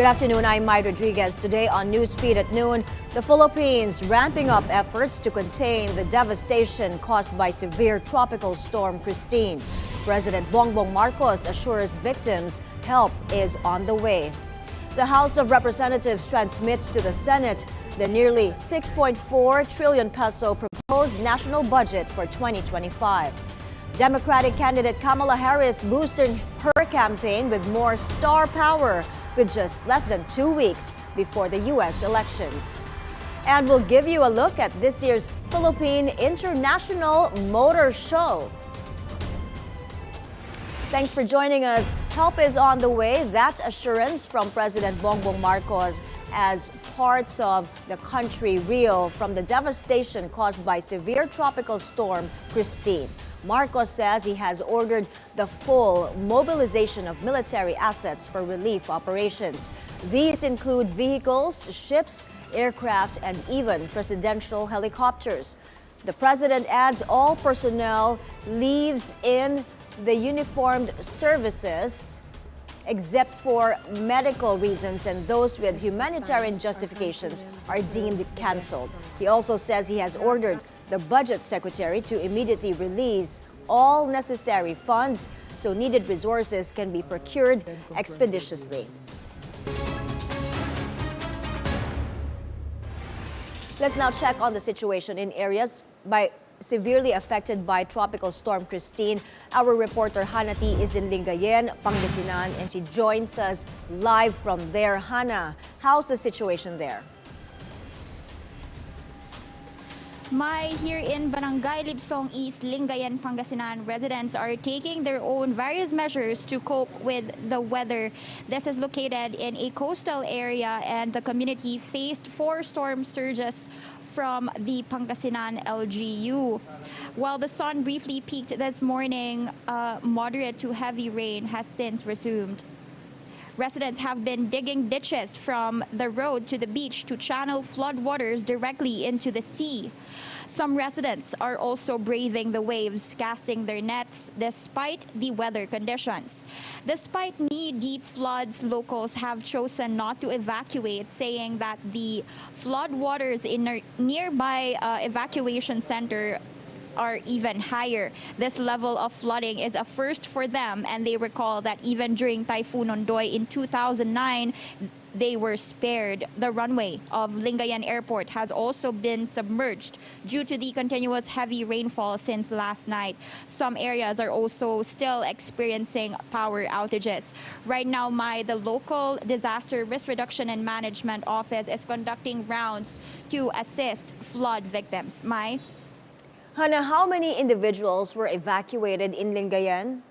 afternoon, I'm Mai Rodriguez. Today on Newsfeed at noon, the Philippines ramping up efforts to contain the devastation caused by severe tropical storm Pristine. President Bongbong Marcos assures victims help is on the way. The House of Representatives transmits to the Senate the nearly 6.4 trillion peso proposed national budget for 2025. Democratic candidate Kamala Harris boosting her campaign with more star power with just less than 2 weeks before the U.S. elections. And we'll give you a look at this year's Philippine International Motor Show. Thanks for joining us. Help is on the way. That assurance from President Bongbong Marcos as parts of the country reel from the devastation caused by severe tropical storm Pristine. Marcos says he has ordered the full mobilization of military assets for relief operations. These include vehicles, ships, aircraft, and even presidential helicopters. The president adds all personnel leaves in the uniformed services except for medical reasons, and those with humanitarian justifications are deemed canceled. He also says he has ordered the budget secretary to immediately release all necessary funds so needed resources can be procured expeditiously. Let's now check on the situation in areas severely affected by Tropical Storm Pristine. Our reporter Hana T is in Lingayen, Pangasinan, and she joins us live from there. Hana, how's the situation there? Here in Barangay Libsong East, Lingayen, Pangasinan, residents are taking their own various measures to cope with the weather. This is located in a coastal area, and the community faced 4 storm surges from the Pangasinan LGU. While the sun briefly peaked this morning, moderate to heavy rain has since resumed. Residents have been digging ditches from the road to the beach to channel floodwaters directly into the sea. Some residents are also braving the waves, casting their nets despite the weather conditions. Despite knee-deep floods, locals have chosen not to evacuate, saying that the floodwaters in a nearby evacuation center are even higher. This level of flooding is a first for them, and they recall that even during Typhoon Ondoy in 2009, they were spared. The runway of Lingayen Airport has also been submerged due to the continuous heavy rainfall since last night. Some areas are also still experiencing power outages. Right now, the local Disaster Risk Reduction and Management Office is conducting rounds to assist flood victims. Hana, how many individuals were evacuated in Lingayen?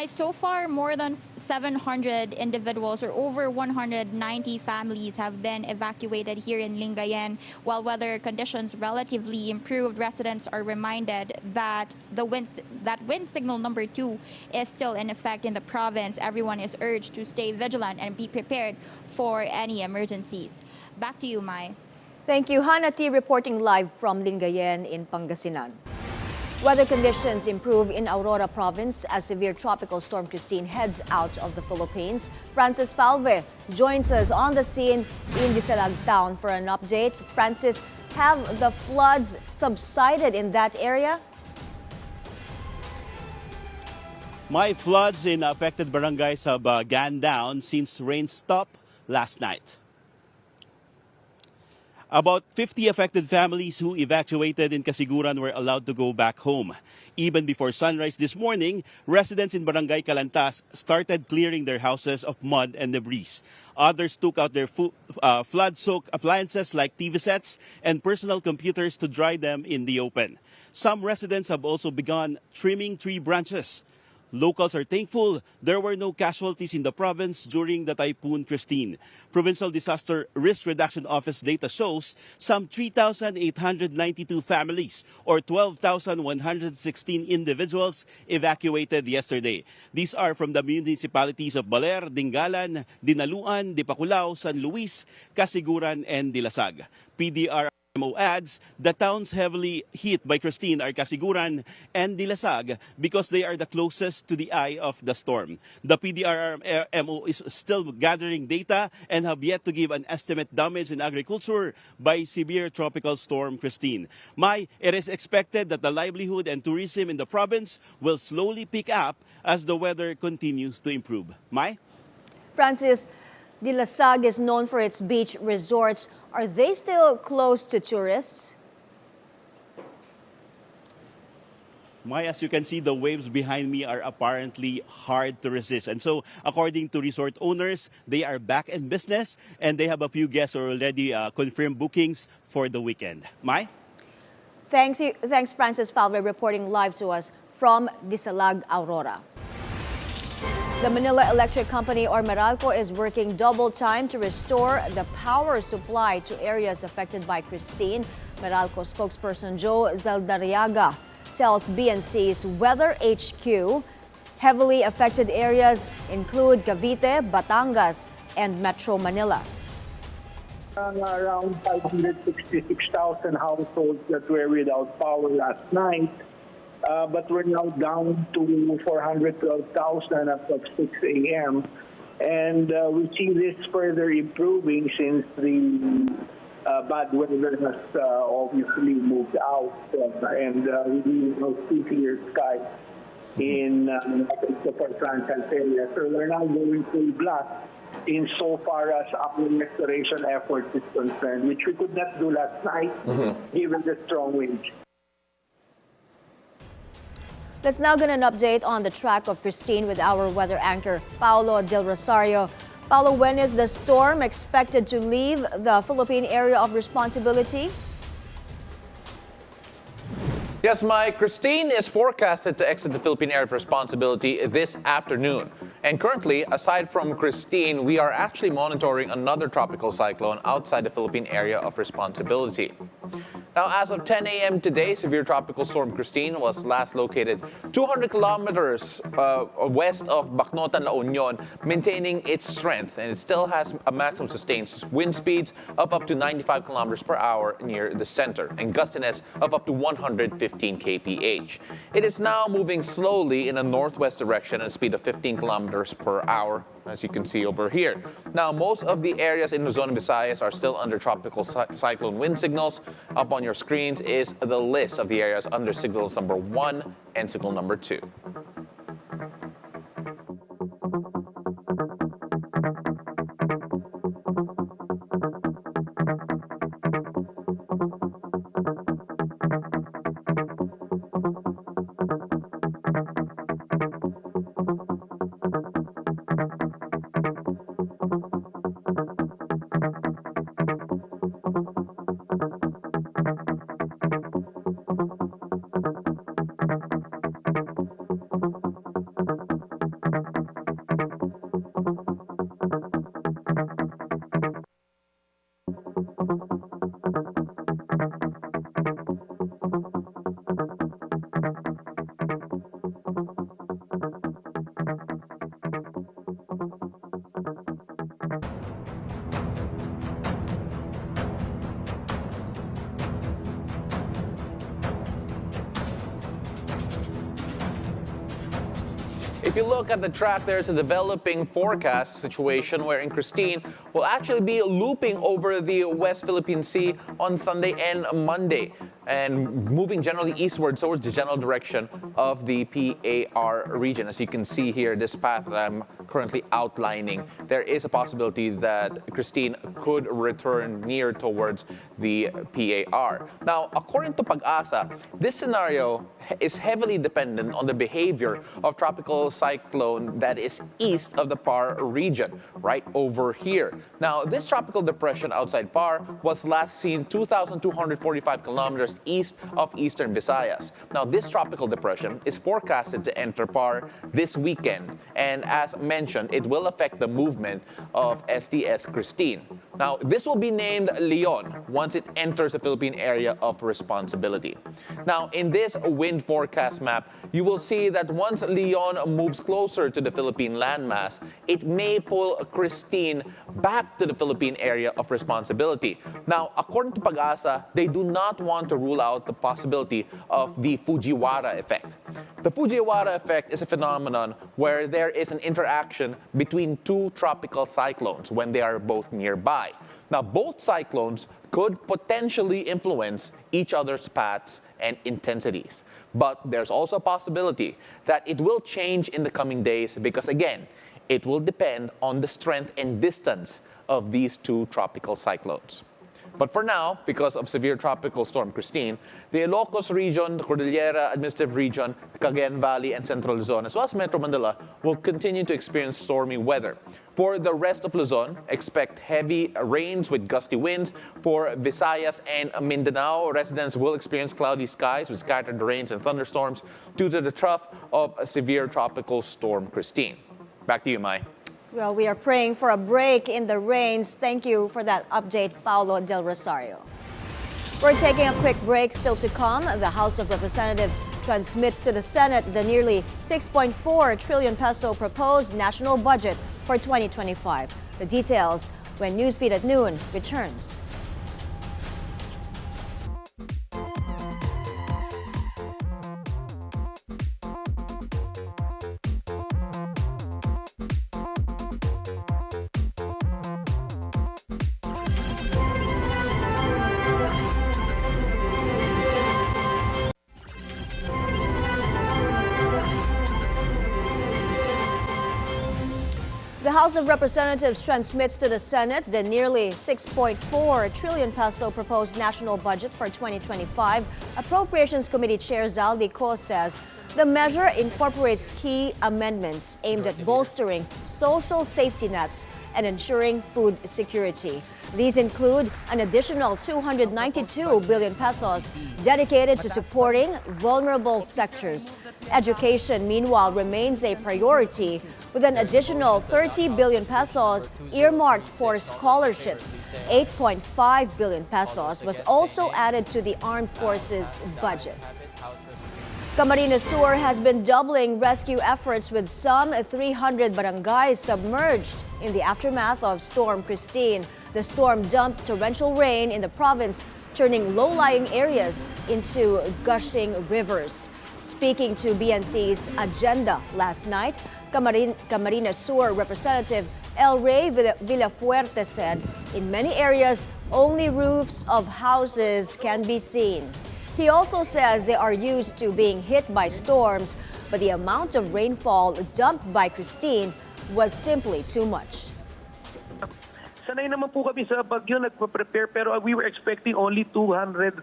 So far, more than 700 individuals or over 190 families have been evacuated here in Lingayen. While weather conditions relatively improved, residents are reminded that wind signal number 2 is still in effect in the province. Everyone is urged to stay vigilant and be prepared for any emergencies. Back to you, Mai. Thank you. Hana T reporting live from Lingayen in Pangasinan. Weather conditions improve in Aurora province as severe tropical storm Pristine heads out of the Philippines. Francis Falve joins us on the scene in Disalag town for an update. Francis, have the floods subsided in that area? Floods in affected barangays have gone down since rain stopped last night. About 50 affected families who evacuated in Casiguran were allowed to go back home. Even before sunrise this morning, residents in Barangay Calantas started clearing their houses of mud and debris. Others took out their flood-soaked appliances like TV sets and personal computers to dry them in the open. Some residents have also begun trimming tree branches. Locals are thankful there were no casualties in the province during the Typhoon Pristine. Provincial Disaster Risk Reduction Office data shows some 3,892 families or 12,116 individuals evacuated yesterday. These are from the municipalities of Baler, Dingalan, Dinaluan, Dipaculao, San Luis, Casiguran, and Dilasag. PDR MO adds, the towns heavily hit by Pristine are Casiguran and Dilasag because they are the closest to the eye of the storm. The PDRMO is still gathering data and have yet to give an estimate damage in agriculture by severe tropical storm Pristine. Mai, it is expected that the livelihood and tourism in the province will slowly pick up as the weather continues to improve. Mai? Francis, Dilasag is known for its beach resorts. Are they still closed to tourists? Mai, as you can see, the waves behind me are apparently hard to resist. And so, according to resort owners, they are back in business and they have a few guests who already confirmed bookings for the weekend. Mai? Thanks, Francis Falve, reporting live to us from Disalag, Aurora. The Manila Electric Company, or Meralco, is working double time to restore the power supply to areas affected by Pristine. Meralco spokesperson Joe Zaldariaga tells BNC's Weather HQ heavily affected areas include Cavite, Batangas, and Metro Manila. Around 566,000 households that were without power last night. But we're now down to 412,000 as of 6 a.m. And we see this further improving since the bad weather has obviously moved out. And we now see clear skies in the franchise area. So we're now going full blast insofar as our restoration effort is concerned, which we could not do last night given the strong winds. Let's now get an update on the track of Pristine with our weather anchor, Paolo Del Rosario. Paolo, when is the storm expected to leave the Philippine area of responsibility? Yes, Mai, Pristine is forecasted to exit the Philippine area of responsibility this afternoon. And currently, aside from Pristine, we are actually monitoring another tropical cyclone outside the Philippine area of responsibility. Now, as of 10 a.m. today, severe tropical storm Pristine was last located 200 kilometers west of Bacnotan, La Union, maintaining its strength. And it still has a maximum sustained wind speeds of up to 95 kilometers per hour near the center and gustiness of up to 115 kph. It is now moving slowly in a northwest direction at a speed of 15 kilometers per hour, as you can see over here. Now, most of the areas in Luzon and Visayas are still under tropical cyclone wind signals. Up on your screens is the list of the areas under signals number 1 and signal number 2. If you look at the track, there's a developing forecast situation wherein Pristine will actually be looping over the West Philippine Sea on Sunday and Monday, and moving generally eastward towards the general direction of the PAR region. As you can see here, this path that I'm currently outlining, there is a possibility that Pristine could return near towards the PAR. Now, according to Pag-asa, this scenario is heavily dependent on the behavior of tropical cyclone that is east of the PAR region, right over here. Now, this tropical depression outside PAR was last seen 2,245 kilometers east of eastern Visayas. Now, this tropical depression is forecasted to enter PAR this weekend, and as mentioned, it will affect the movement of STS Pristine. Now, this will be named Leon once once it enters the Philippine area of responsibility. Now, in this wind forecast map, you will see that once Leon moves closer to the Philippine landmass, it may pull Pristine back to the Philippine area of responsibility. Now, according to Pag-asa, they do not want to rule out the possibility of the Fujiwara effect. The Fujiwara effect is a phenomenon where there is an interaction between two tropical cyclones when they are both nearby. Now, both cyclones could potentially influence each other's paths and intensities. But there's also a possibility that it will change in the coming days because, again, it will depend on the strength and distance of these two tropical cyclones. But for now, because of severe tropical storm Pristine, the Ilocos region, the Cordillera Administrative Region, the Cagayan Valley, and Central Luzon, as well as Metro Manila, will continue to experience stormy weather. For the rest of Luzon, expect heavy rains with gusty winds. For Visayas and Mindanao, residents will experience cloudy skies with scattered rains and thunderstorms due to the trough of a severe tropical storm Pristine. Back to you, Mai. Well, we are praying for a break in the rains. Thank you for that update, Paulo Del Rosario. We're taking a quick break. Still to come, the House of Representatives transmits to the Senate the nearly 6.4 trillion peso proposed national budget for 2025. The details when Newsfeed at Noon returns. The House of Representatives transmits to the Senate the nearly 6.4 trillion peso proposed national budget for 2025. Appropriations Committee Chair Zaldi Co says the measure incorporates key amendments aimed at bolstering social safety nets and ensuring food security. These include an additional 292 billion pesos dedicated to supporting vulnerable sectors. Education, meanwhile, remains a priority with an additional 30 billion pesos earmarked for scholarships. 8.5 billion pesos was also added to the armed forces budget. Camarines Sur has been doubling rescue efforts with some 300 barangays submerged in the aftermath of Storm Pristine. The storm dumped torrential rain in the province, turning low-lying areas into gushing rivers. Speaking to BNC's agenda last night, Camarines Sur Representative El Rey Villafuerte said, in many areas, only roofs of houses can be seen. He also says they are used to being hit by storms, but the amount of rainfall dumped by Pristine was simply too much. Sanay naman po kami sa bagyo, nagpa-prepare, pero we were expecting only 200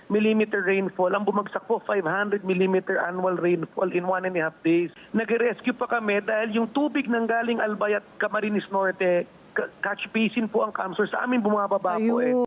millimeter rainfall. Ang bumagsak po, 500 millimeter annual rainfall in 1.5 days. Nag-rescue pa kami dahil yung tubig nang galing Albay at Camarines Norte, catch basin po ang Camsor. Sa amin bumababa po eh.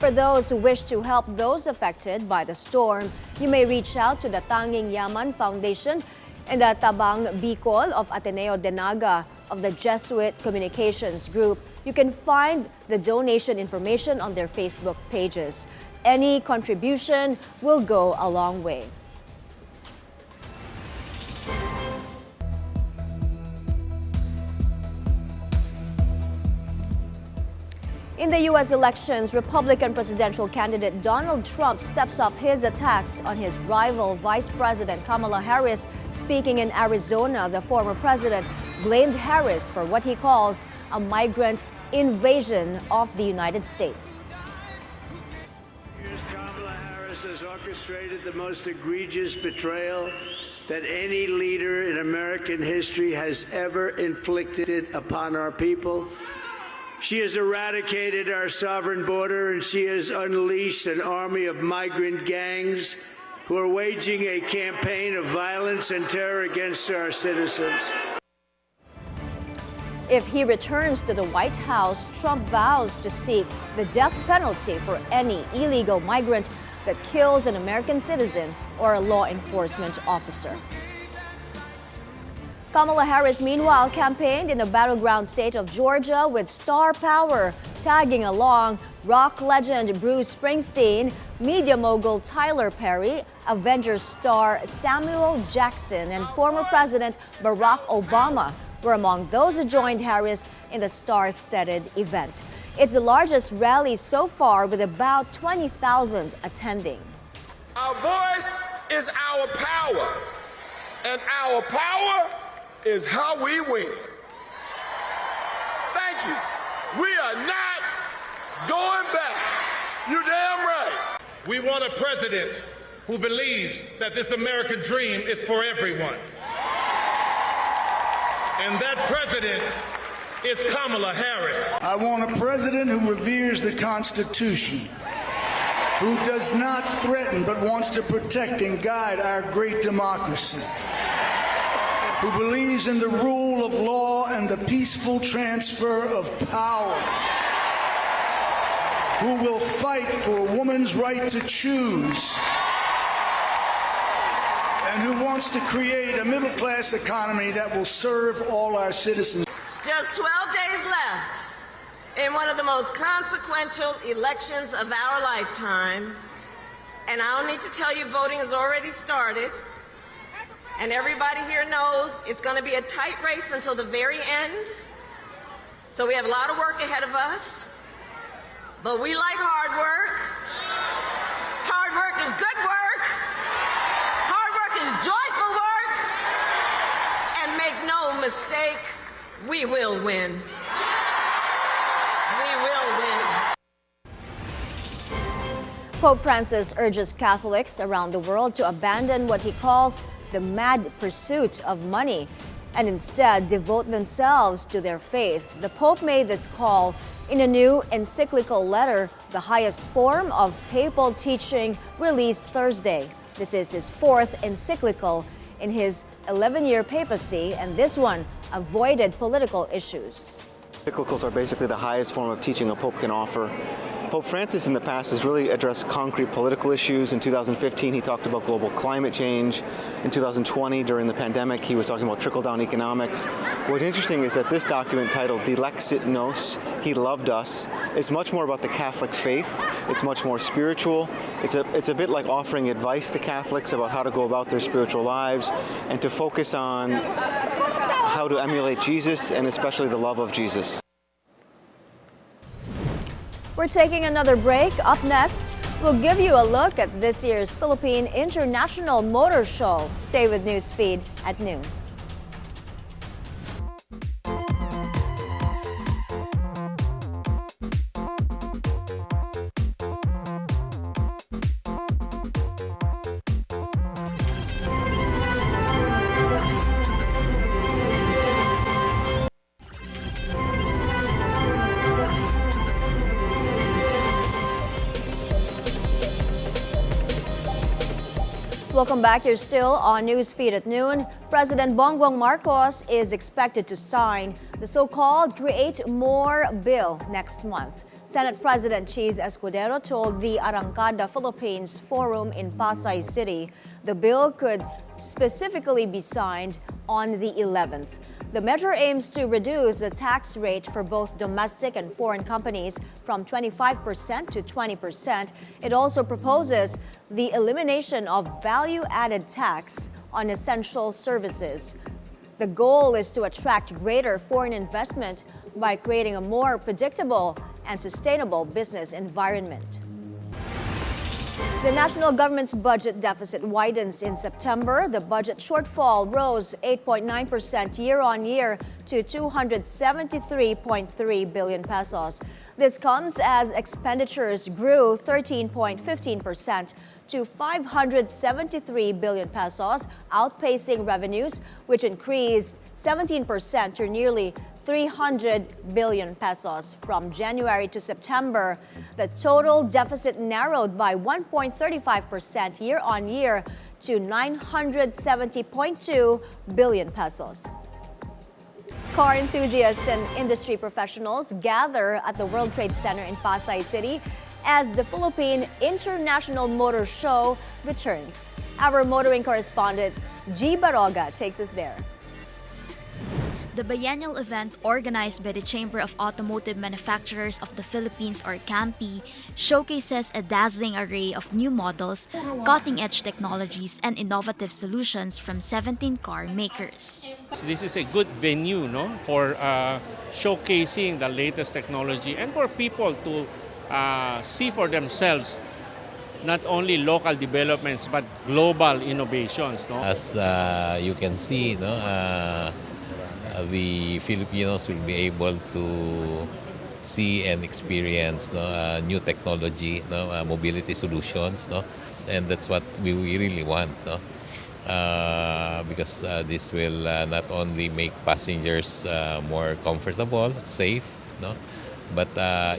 For those who wish to help those affected by the storm, you may reach out to the Tanging Yaman Foundation and the Tabang Bicol of Ateneo de Naga of the Jesuit Communications Group. You can find the donation information on their Facebook pages. Any contribution will go a long way. In the U.S. elections, Republican presidential candidate Donald Trump steps up his attacks on his rival Vice President Kamala Harris. Speaking in Arizona, the former president blamed Harris for what he calls a migrant invasion of the United States. Kamala Harris has orchestrated the most egregious betrayal that any leader in American history has ever inflicted upon our people. She has eradicated our sovereign border, and she has unleashed an army of migrant gangs who are waging a campaign of violence and terror against our citizens. If he returns to the White House, Trump vows to seek the death penalty for any illegal migrant that kills an American citizen or a law enforcement officer. Kamala Harris, meanwhile, campaigned in the battleground state of Georgia with star power Tagging along, rock legend Bruce Springsteen, media mogul Tyler Perry, Avengers star Samuel Jackson, and former President Barack Obama were among those who joined Harris in the star-studded event. It's the largest rally so far, with about 20,000 attending. Our voice is our power, and our power is how we win. Thank you. We are not going back. You're damn right. We want a president who believes that this American dream is for everyone. And that president is Kamala Harris. I want a president who reveres the Constitution, who does not threaten but wants to protect and guide our great democracy, who believes in the rule of law and the peaceful transfer of power, who will fight for a woman's right to choose, and who wants to create a middle-class economy that will serve all our citizens. Just 12 days left in one of the most consequential elections of our lifetime, and I don't need to tell you voting has already started, and everybody here knows it's going to be a tight race until the very end, so we have a lot of work ahead of us, but we like hard work. Hard work is good work. Hard work is joyful work, and make no mistake, we will win. We will win. Pope Francis urges Catholics around the world to abandon what he calls the mad pursuit of money and instead devote themselves to their faith. The Pope made this call in a new encyclical letter, the highest form of papal teaching, released Thursday. This is his fourth encyclical in his 11-year papacy, and this one avoided political issues. Encyclicals are basically the highest form of teaching a pope can offer. Pope Francis in the past has really addressed concrete political issues. In 2015, he talked about global climate change. In 2020, during the pandemic, he was talking about trickle-down economics. What's interesting is that this document titled Dilexit Nos, He Loved Us, is much more about the Catholic faith. It's much more spiritual. It's a bit like offering advice to Catholics about how to go about their spiritual lives and to focus on how to emulate Jesus and especially the love of Jesus. We're taking another break. Up next, we'll give you a look at this year's Philippine International Motor Show. Stay with Newsfeed at noon. Welcome back. You're still on Newsfeed at noon. President Bongbong Marcos is expected to sign the so-called Create More bill next month. Senate President Cheese Escudero told the Arrancada Philippines Forum in Pasay City the bill could specifically be signed on the 11th. The measure aims to reduce the tax rate for both domestic and foreign companies from 25% to 20%. It also proposes the elimination of value-added tax on essential services. The goal is to attract greater foreign investment by creating a more predictable and sustainable business environment. The national government's budget deficit widens in September. The budget shortfall rose 8.9% year-on-year to 273.3 billion pesos. This comes as expenditures grew 13.15% to 573 billion pesos, outpacing revenues, which increased 17% to nearly 300 billion pesos. From January to September, the total deficit narrowed by 1.35% year-on-year to 970.2 billion pesos. Car enthusiasts and industry professionals gather at the World Trade Center in Pasay City as the Philippine International Motor Show returns. Our motoring correspondent, G. Baroga, takes us there. The biennial event, organized by the Chamber of Automotive Manufacturers of the Philippines, or CAMPI, showcases a dazzling array of new models, cutting-edge technologies, and innovative solutions from 17 car makers. This is a good venue, for showcasing the latest technology and for people to see for themselves not only local developments but global innovations. As you can see, the Filipinos will be able to see and experience new technology, mobility solutions, and that's what we really want. Because this will not only make passengers more comfortable, safe, but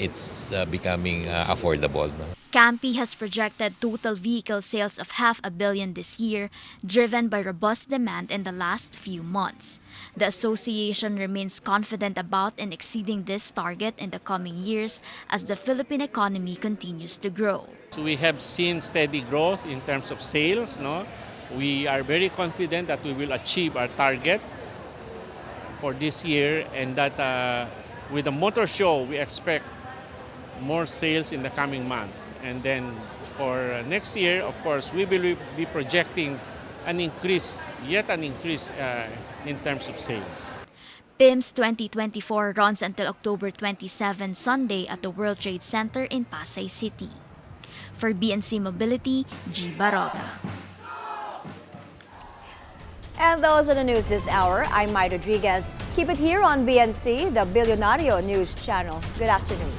it's becoming affordable. CAMPI has projected total vehicle sales of $500 million this year, driven by robust demand in the last few months. The association remains confident about and exceeding this target in the coming years as the Philippine economy continues to grow. So we have seen steady growth in terms of sales. We are very confident that we will achieve our target for this year, and that with the motor show, we expect more sales in the coming months. And then for next year, of course, we will be projecting yet an increase in terms of sales. PIMS 2024 runs until October 27, Sunday at the World Trade Center in Pasay City. For BNC Mobility, G. Baroga. And those are the news this hour. I'm Mai Rodriguez. Keep it here on BNC, the Billionario News Channel. Good afternoon.